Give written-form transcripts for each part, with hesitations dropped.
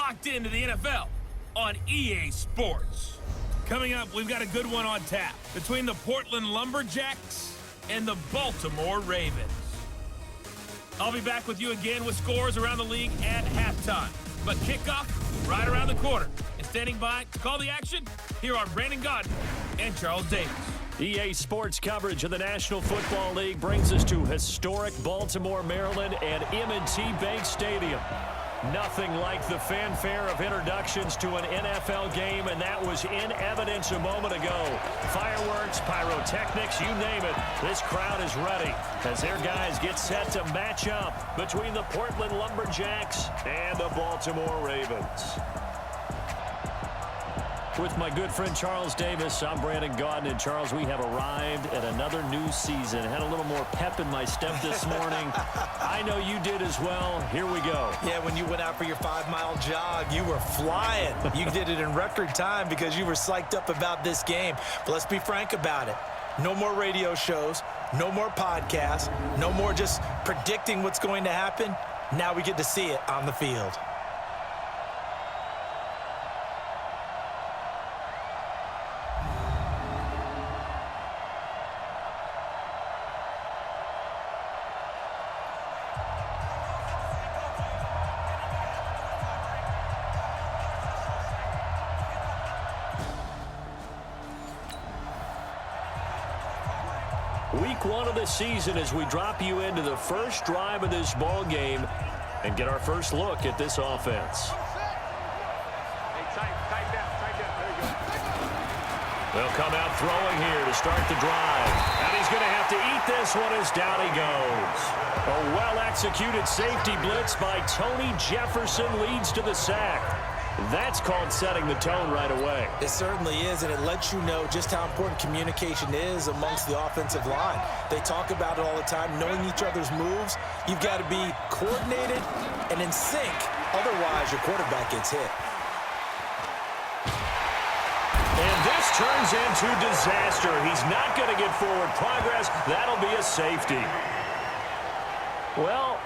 locked into the NFL on EA Sports. Coming up, we've got a good one on tap between the Portland Lumberjacks and the Baltimore Ravens. I'll be back with you again with scores around the league at halftime. But kickoff right around the corner. And standing by to call the action, here are Brandon Gaudin and Charles Davis. EA Sports coverage of the National Football League brings us to historic Baltimore, Maryland and M&T Bank Stadium. Nothing like the fanfare of introductions to an NFL game, and that was in evidence a moment ago. Fireworks, pyrotechnics, you name it. This crowd is ready as their guys get set to match up between the Portland Lumberjacks and the Baltimore Ravens. With my good friend Charles Davis, I'm Brandon Gaudin. And Charles, we have arrived at another new season. Had a little more pep in my step this morning. I know you did as well. Here we go. Yeah, when you went out for your 5-mile jog, you were flying. You did it in record time because you were psyched up about this game. But let's be frank about it. No more radio shows, no more podcasts, no more just predicting what's going to happen. Now we get to see it on the field. Week 1 of the season as we drop you into the first drive of this ball game and get our first look at this offense. They'll come out throwing here to start the drive. And he's going to have to eat this one as down he goes. A well-executed safety blitz by Tony Jefferson leads to the sack. That's called setting the tone right away. It certainly is, and it lets you know just how important communication is amongst the offensive line. They talk about it all the time, knowing each other's moves. You've got to be coordinated and in sync. Otherwise, your quarterback gets hit. And this turns into disaster. He's not going to get forward progress. That'll be a safety. Well,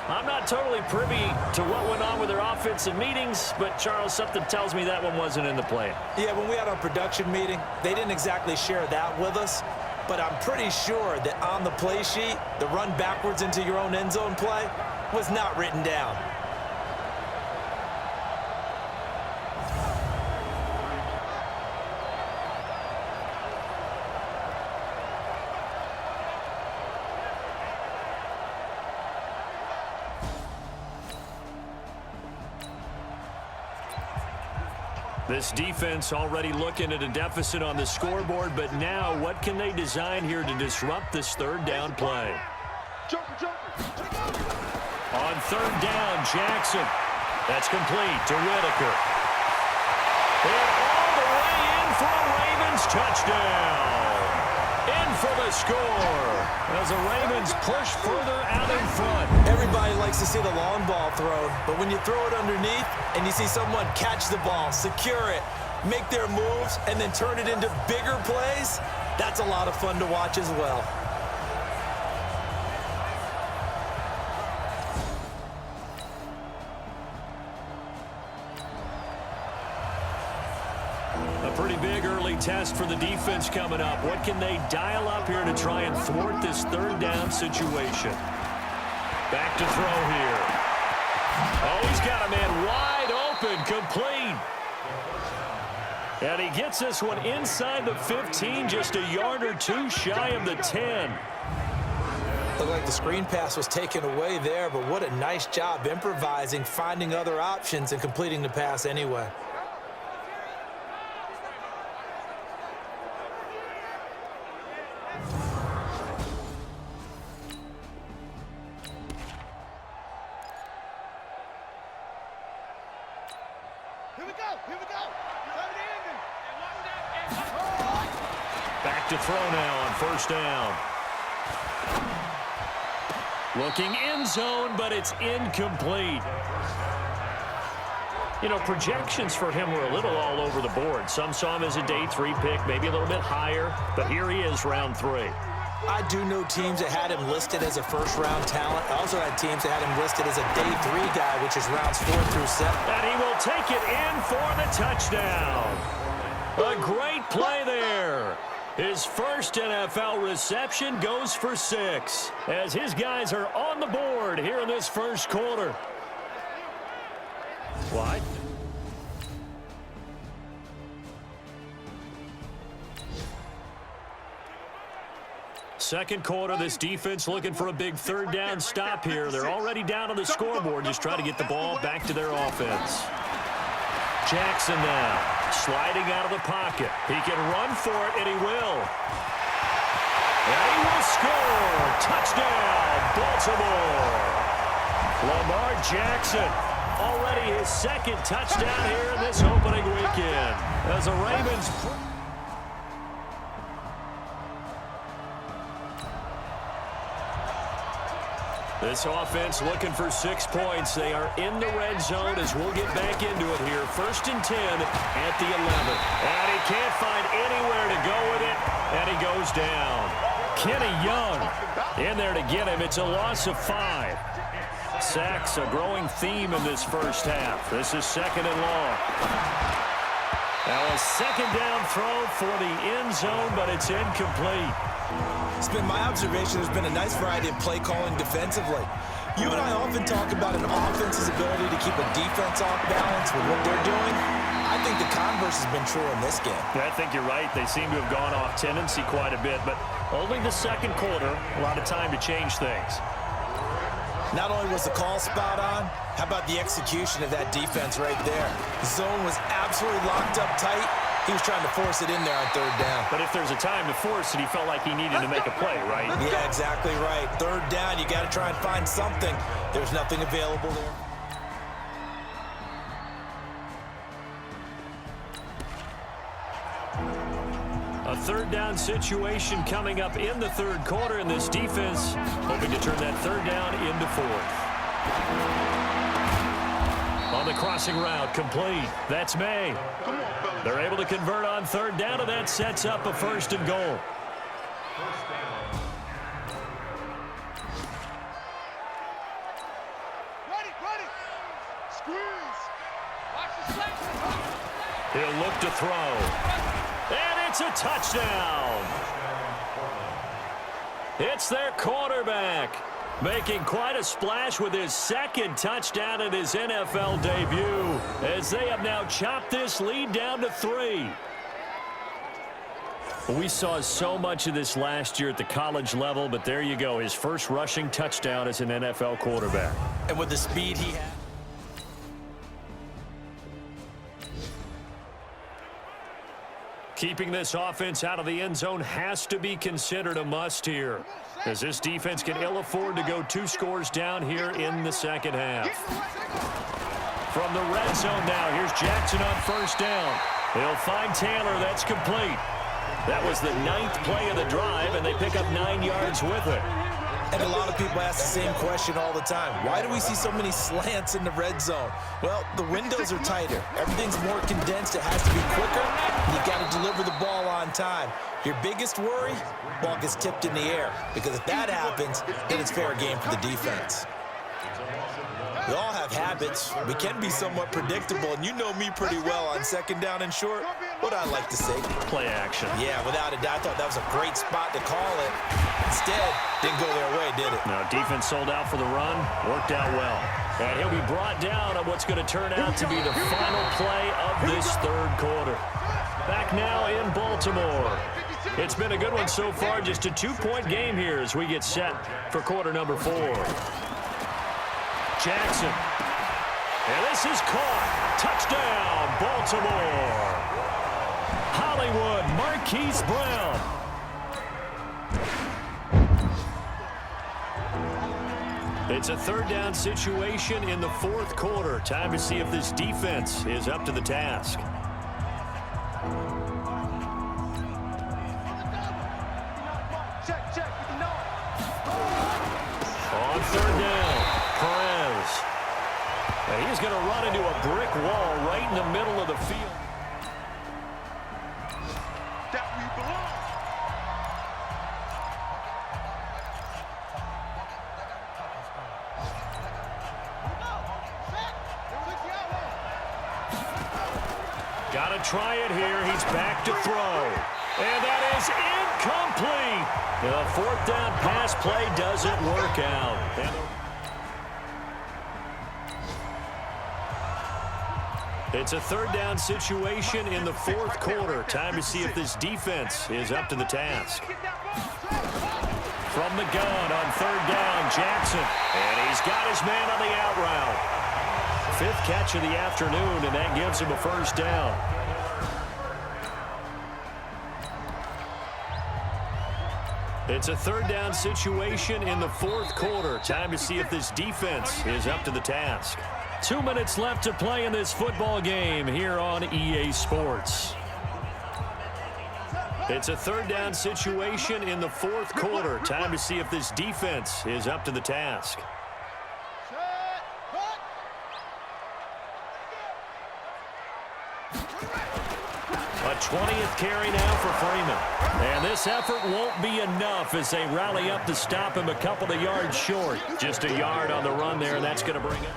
I'm not totally privy to what went on with their offensive meetings, but, Charles, something tells me that one wasn't in the plan. Yeah, when we had our production meeting, they didn't exactly share that with us, but I'm pretty sure that on the play sheet, the run backwards into your own end zone play was not written down. This defense already looking at a deficit on the scoreboard, but now what can they design here to disrupt this third down play? On third down, Jackson. That's complete to Whitaker. And all the way in for a Ravens touchdown. In for the score as the Ravens push further out in front. Everybody likes to see the long ball thrown, but when you throw it underneath and you see someone catch the ball, secure it, make their moves, and then turn it into bigger plays, that's a lot of fun to watch as well. Pretty big early test for the defense coming up. What can they dial up here to try and thwart this third down situation? Back to throw here. Oh, he's got a man wide open, complete. And he gets this one inside the 15, just a yard or two shy of the 10. Looked like the screen pass was taken away there, but what a nice job improvising, finding other options, and completing the pass anyway. Back to throw now on first down. Looking end zone, but it's incomplete. You know, projections for him were a little all over the board. Some saw him as a day 3 pick, maybe a little bit higher, but here he is, round 3. I do know teams that had him listed as a first-round talent. I also had teams that had him listed as a day 3 guy, which is rounds 4 through 7. And he will take it in for the touchdown. A great play there. His first NFL reception goes for 6 as his guys are on the board here in this first quarter. Wide. Second quarter, this defense looking for a big third down stop here. They're already down on the scoreboard, just trying to get the ball back to their offense. Jackson now. Sliding out of the pocket. He can run for it, and he will. And he will score. Touchdown, Baltimore. Lamar Jackson, already his second touchdown here in this opening weekend. As the Ravens... This offense looking for 6 points. They are in the red zone as we'll get back into it here. 1st and 10 at the 11. And he can't find anywhere to go with it, and he goes down. Kenny Young in there to get him. It's a loss of 5. Sacks, a growing theme in this first half. This is 2nd and long. Now a 2nd down throw for the end zone, but it's incomplete. It's been my observation there's been a nice variety of play calling defensively. You and I often talk about an offense's ability to keep a defense off balance with what they're doing. I think the converse has been true in this game. I think you're right. They seem to have gone off tendency quite a bit, but only the second quarter, a lot of time to change things. Not only was the call spot on, how about the execution of that defense right there? The zone was absolutely locked up tight. He was trying to force it in there on 3rd down. But if there's a time to force it, he felt like he needed to make a play, right? Yeah, exactly right. 3rd down, you got to try and find something. There's nothing available there. A 3rd down situation coming up in the 3rd quarter, and this defense hoping to turn that 3rd down into 4th. On the crossing route, complete. That's May. They're able to convert on 3rd down, and that sets up a 1st and goal. Ready. Squeeze. Watch the snap. He'll look to throw. And it's a touchdown. It's their quarterback, making quite a splash with his 2nd touchdown in his NFL debut, as they have now chopped this lead down to 3. We saw so much of this last year at the college level, but there you go, his first rushing touchdown as an NFL quarterback. And with the speed he had. Keeping this offense out of the end zone has to be considered a must here, as this defense can ill afford to go 2 scores down here in the second half. From the red zone now, here's Jackson on 1st down. He'll find Taylor. That's complete. That was the 9th play of the drive, and they pick up 9 yards with it. And a lot of people ask the same question all the time. Why do we see so many slants in the red zone? Well, the windows are tighter. Everything's more condensed. It has to be quicker. And you've got to deliver the ball on time. Your biggest worry? Ball gets tipped in the air. Because if that happens, then it's fair game for the defense. We all have habits. We can be somewhat predictable, and you know me pretty well on 2nd down and short. What I like to say? Play action. Yeah, without a doubt. I thought that was a great spot to call it. Instead, didn't go their way, did it? No, defense sold out for the run. Worked out well. And he'll be brought down on what's going to turn out to be the final play of this 3rd quarter. Back now in Baltimore. It's been a good one so far. Just a 2-point game here as we get set for quarter number 4. Jackson. And this is caught. Touchdown, Baltimore. Hollywood, Marquise Brown. It's a 3rd down situation in the 4th quarter. Time to see if this defense is up to the task. On 3rd down, Perez. And he's going to run into a brick wall right in the middle of the field. Got to try it here. He's back to throw. And that is incomplete. The fourth down pass play doesn't work out. It's a third down situation in the fourth quarter. Time to see if this defense is up to the task. From the gun on third down, Jackson. And he's got his man on the out route. Fifth catch of the afternoon, and that gives him a first down. It's a third down situation in the fourth quarter. Time to see if this defense is up to the task. 2 minutes left to play in this football game here on EA Sports. It's a third down situation in the fourth quarter. Time to see if this defense is up to the task. A 20th carry now for Freeman. And this effort won't be enough as they rally up to stop him a couple of yards short. Just a yard on the run there, and that's going to bring it.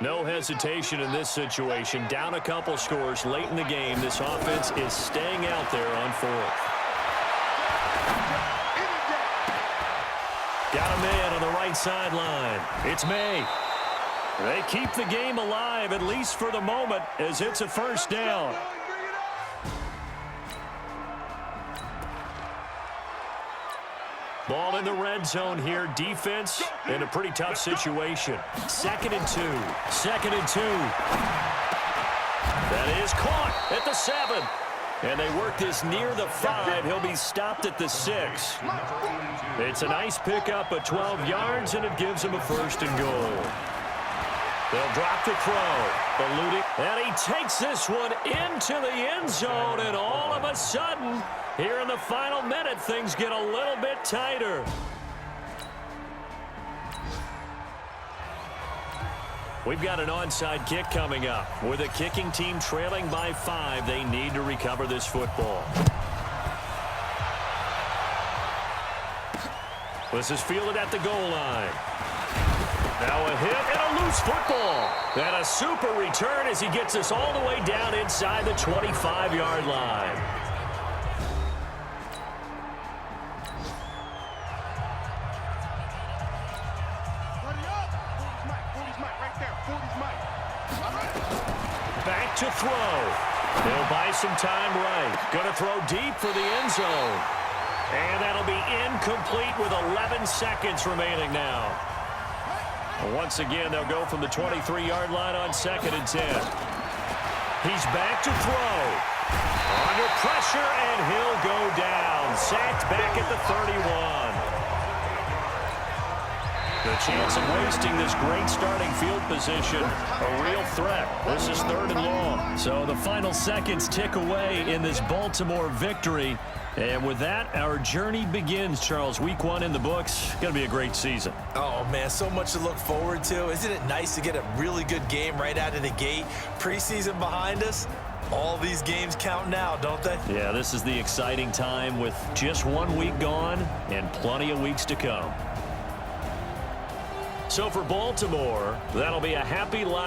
No hesitation in this situation. Down a couple scores late in the game. This offense is staying out there on fourth. Got a man on the right sideline. It's May. They keep the game alive, at least for the moment, as it's a first down. Ball in the red zone here. Defense in a pretty tough situation. 2nd and 2. 2nd and 2. That is caught at the 7. And they work this near the 5. He'll be stopped at the 6. It's a nice pickup of 12 yards, and it gives him a first and goal. They'll drop the throw. Eluding. And he takes this one into the end zone, and all of a sudden, here in the final minute, things get a little bit tighter. We've got an onside kick coming up. With a kicking team trailing by 5, they need to recover this football. This is fielded at the goal line. Now a hit and a loose football. And a super return as he gets us all the way down inside the 25-yard line. Back to throw. They'll buy some time right. Going to throw deep for the end zone. And that'll be incomplete with 11 seconds remaining now. Once again, they'll go from the 23-yard line on 2nd and 10. He's back to throw. Under pressure, and he'll go down. Sacked back at the 31. The chance of wasting this great starting field position, a real threat. This is 3rd and long. So the final seconds tick away in this Baltimore victory. And with that, our journey begins, Charles. Week 1 in the books. Going to be a great season. Oh, man, so much to look forward to. Isn't it nice to get a really good game right out of the gate? Preseason behind us. All these games count now, don't they? Yeah, this is the exciting time with just 1 week gone and plenty of weeks to come. So for Baltimore, that'll be a happy lock.